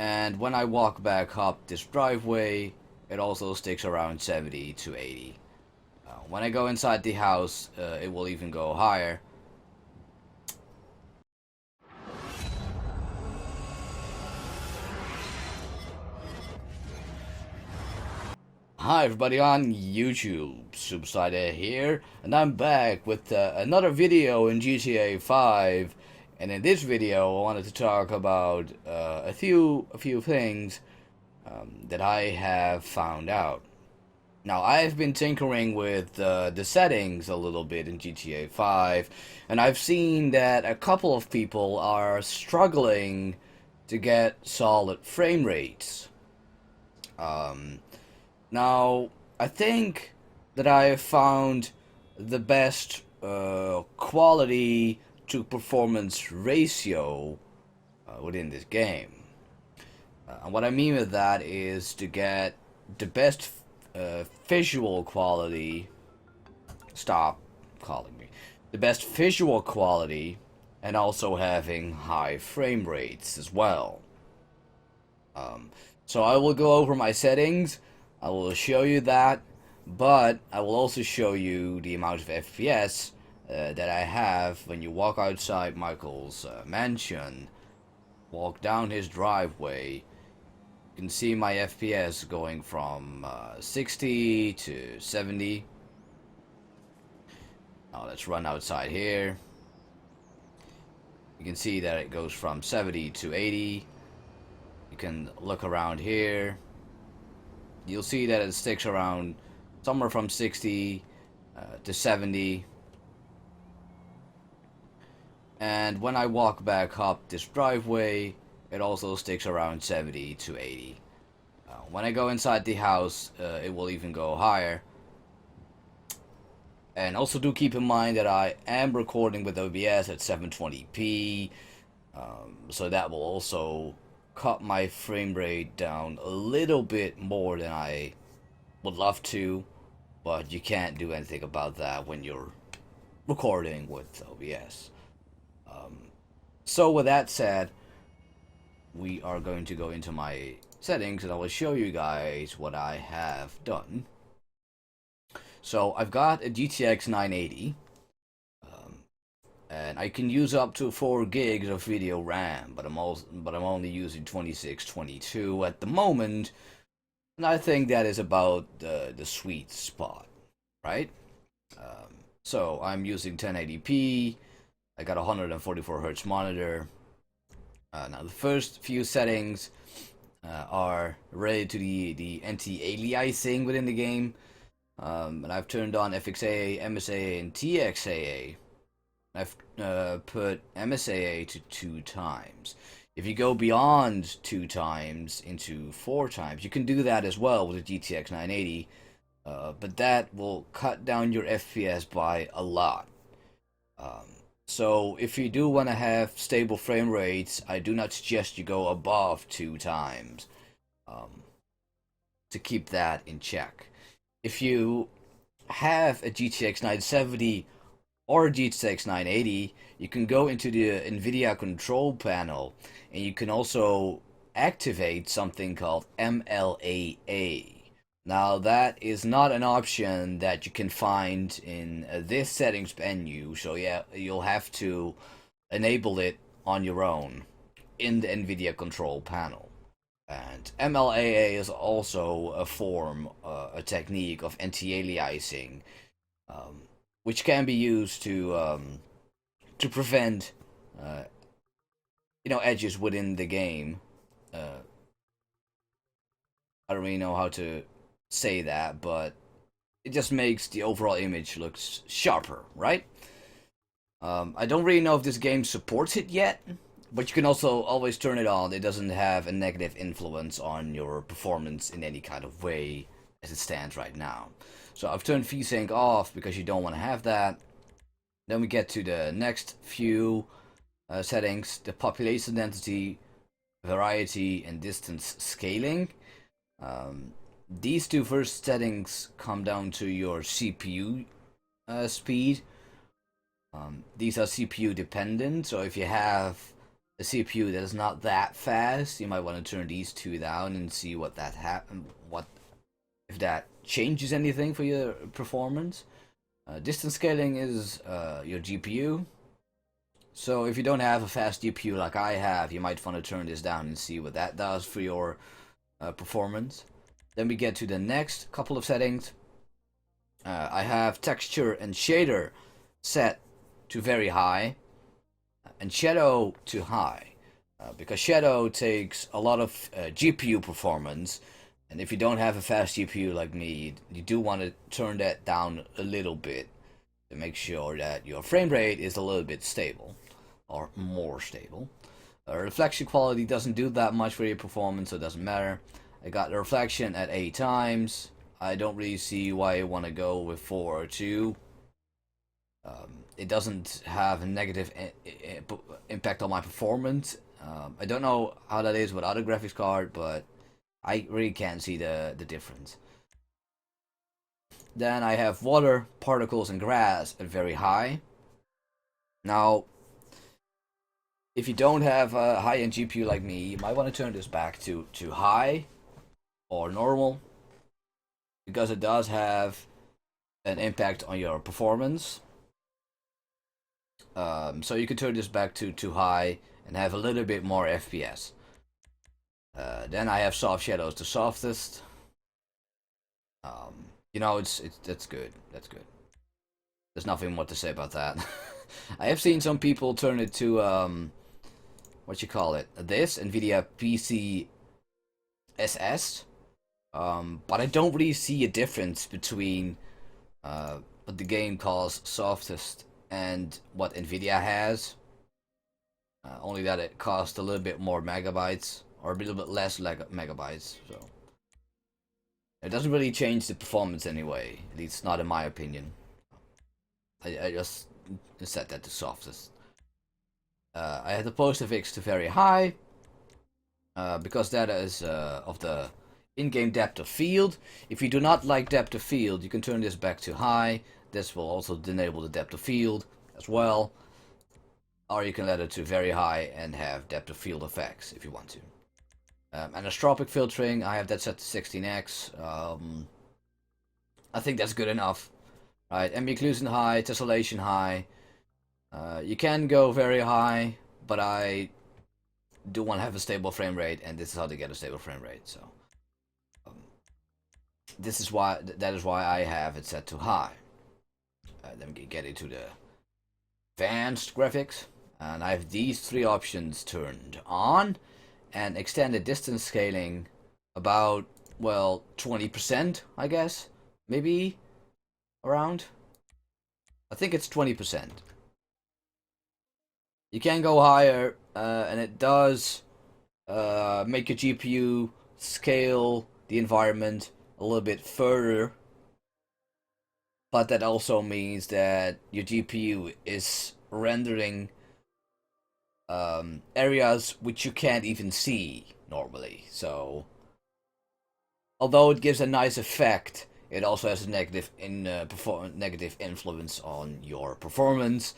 And when I walk back up this driveway, it also sticks around 70 to 80. When I go inside the house, it will even go higher. Hi everybody on YouTube, Subsider here, and I'm back with another video in GTA 5. And in this video, I wanted to talk about a few things that I have found out. Now, I've been tinkering with the settings a little bit in GTA 5, and I've seen that a couple of people are struggling to get solid frame rates. Now, I think that I have found the best quality to performance ratio within this game. And what I mean with that is to get the best visual quality. Stop calling me. The best visual quality, and also having high frame rates as well. So I will go over my settings. I will show you that, but I will also show you the amount of FPS that I have when you walk outside Michael's mansion, walk down his driveway. You can see my FPS going from 60 to 70. Now let's run outside here. You can see that it goes from 70 to 80. You can look around here. You'll see that it sticks around somewhere from 60 to 70. And when I walk back up this driveway, it also sticks around 70 to 80. When I go inside the house, it will even go higher. And also do keep in mind that I am recording with OBS at 720p, so that will also cut my frame rate down a little bit more than I would love to, but you can't do anything about that when you're recording with OBS. So with that said, we are going to go into my settings and I will show you guys what I have done. So I've got a GTX 980, and I can use up to 4 gigs of video RAM, but I'm only using 2622 at the moment, and I think that is about the sweet spot, right? So I'm using 1080p. I got a 144 Hz monitor. Now the first few settings are related to the anti-aliasing within the game. And I've turned on FXAA, MSAA, and TXAA. I've put MSAA to 2 times. If you go beyond 2 times into 4 times, you can do that as well with the GTX 980, but that will cut down your FPS by a lot. So if you do want to have stable frame rates, I do not suggest you go above 2 times to keep that in check. If you have a GTX 970 or a GTX 980, you can go into the NVIDIA control panel and you can also activate something called MLAA. Now that is not an option that you can find in this settings menu, so yeah, you'll have to enable it on your own in the NVIDIA control panel. And MLAA is also a form, a technique of anti-aliasing, which can be used to prevent, edges within the game. I don't really know how to say that, but it just makes the overall image look sharper, right? I don't really know if this game supports it yet. But you can also always turn it on. It doesn't have a negative influence on your performance in any kind of way as it stands right now. So I've turned VSync off because you don't want to have that. Then we get to the next few settings. The population density, variety, and distance scaling. These two first settings come down to your CPU speed. These are CPU dependent, so if you have a CPU that is not that fast, you might want to turn these two down and see what what if that changes anything for your performance. Distance scaling is your GPU. So if you don't have a fast GPU like I have, you might want to turn this down and see what that does for your performance. Then we get to the next couple of settings. I have texture and shader set to very high and shadow to high, because shadow takes a lot of GPU performance, and if you don't have a fast GPU like me, you do want to turn that down a little bit to make sure that your frame rate is a little bit stable, or more stable. Reflection quality doesn't do that much for your performance, so it doesn't matter. I got the reflection at 8 times. I don't really see why I want to go with 4 or 2. It doesn't have a negative impact on my performance. I don't know how that is with other graphics card, but I really can't see the difference. Then I have water, particles, and grass at very high. Now, if you don't have a high-end GPU like me, you might want to turn this back to high or normal, because it does have an impact on your performance. So you can turn this back to high and have a little bit more FPS. Then I have soft shadows to softest. That's good. That's good. There's nothing more to say about that. I have seen some people turn it to what you call it, this NVIDIA PC SS. But I don't really see a difference between what the game calls softest and what NVIDIA has. Only that it costs a little bit more megabytes, or a little bit less megabytes. So it doesn't really change the performance anyway. At least not in my opinion. I just set that to softest. I have the postfix to very high, because that is of the in-game depth of field. If you do not like depth of field, you can turn this back to high. This will also enable the depth of field as well. Or you can let it to very high and have depth of field effects if you want to. Anisotropic filtering, I have that set to 16x. I think that's good enough. Right, ambient occlusion high, tessellation high. You can go very high, but I do want to have a stable frame rate, and this is how to get a stable frame rate. So that is why I have it set to high. Then we get into the advanced graphics, and I have these 3 options turned on, and extended distance scaling about, well, 20%, I guess, maybe around. I think it's 20%. You can go higher, and it does make your GPU scale the environment a little bit further, but that also means that your GPU is rendering areas which you can't even see normally. So although it gives a nice effect, it also has a negative influence on your performance,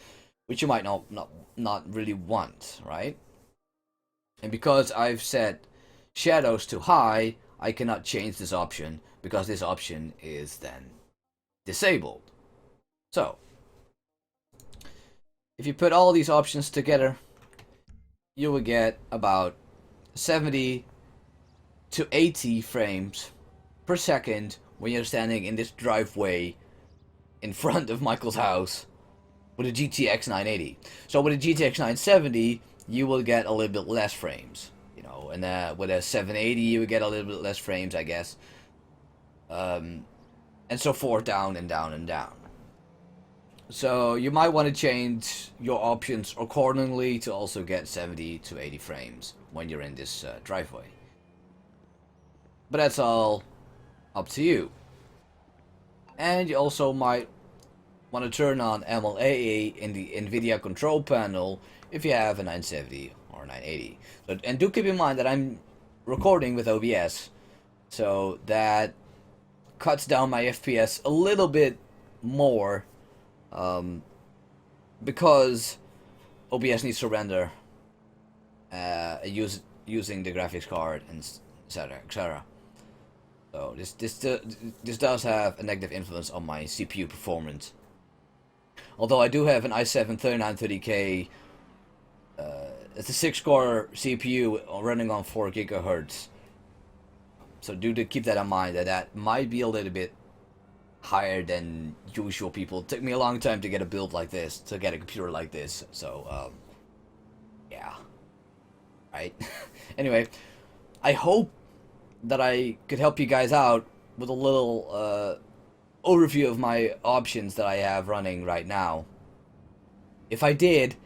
which you might not really want, right? And because I've set shadows to high, I cannot change this option, because this option is then disabled. So if you put all these options together, you will get about 70 to 80 frames per second when you're standing in this driveway in front of Michael's house with a GTX 980. So with a GTX 970, you will get a little bit less frames, and with a 780, you will get a little bit less frames, I guess, and so forth, down and down and down. So you might want to change your options accordingly to also get 70 to 80 frames when you're in this driveway. But that's all up to you. And you also might want to turn on MLAA in the NVIDIA control panel if you have a 970 or 980. And do keep in mind that I'm recording with OBS, so that cuts down my FPS a little bit more, because OBS needs to render using the graphics card and etc. etc. So this does have a negative influence on my CPU performance. Although I do have an i7-3930k. It's a 6-core CPU running on 4 gigahertz. So do keep that in mind, that might be a little bit higher than usual people. It took me a long time to get a build like this, to get a computer like this. So yeah, right. Anyway, I hope that I could help you guys out with a little overview of my options that I have running right now. If I did,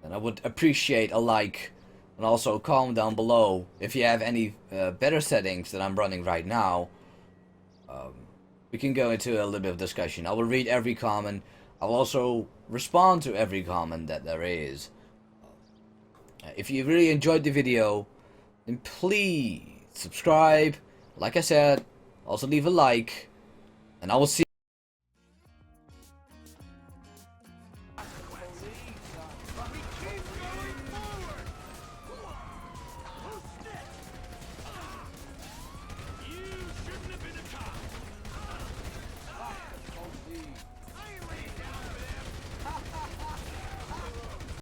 then I would appreciate a like, and also a comment down below if you have any better settings that I'm running right now. We can go into a little bit of discussion. I will read every comment. I'll also respond to every comment that there is. If you really enjoyed the video, then please subscribe. Like I said, also leave a like, and I will see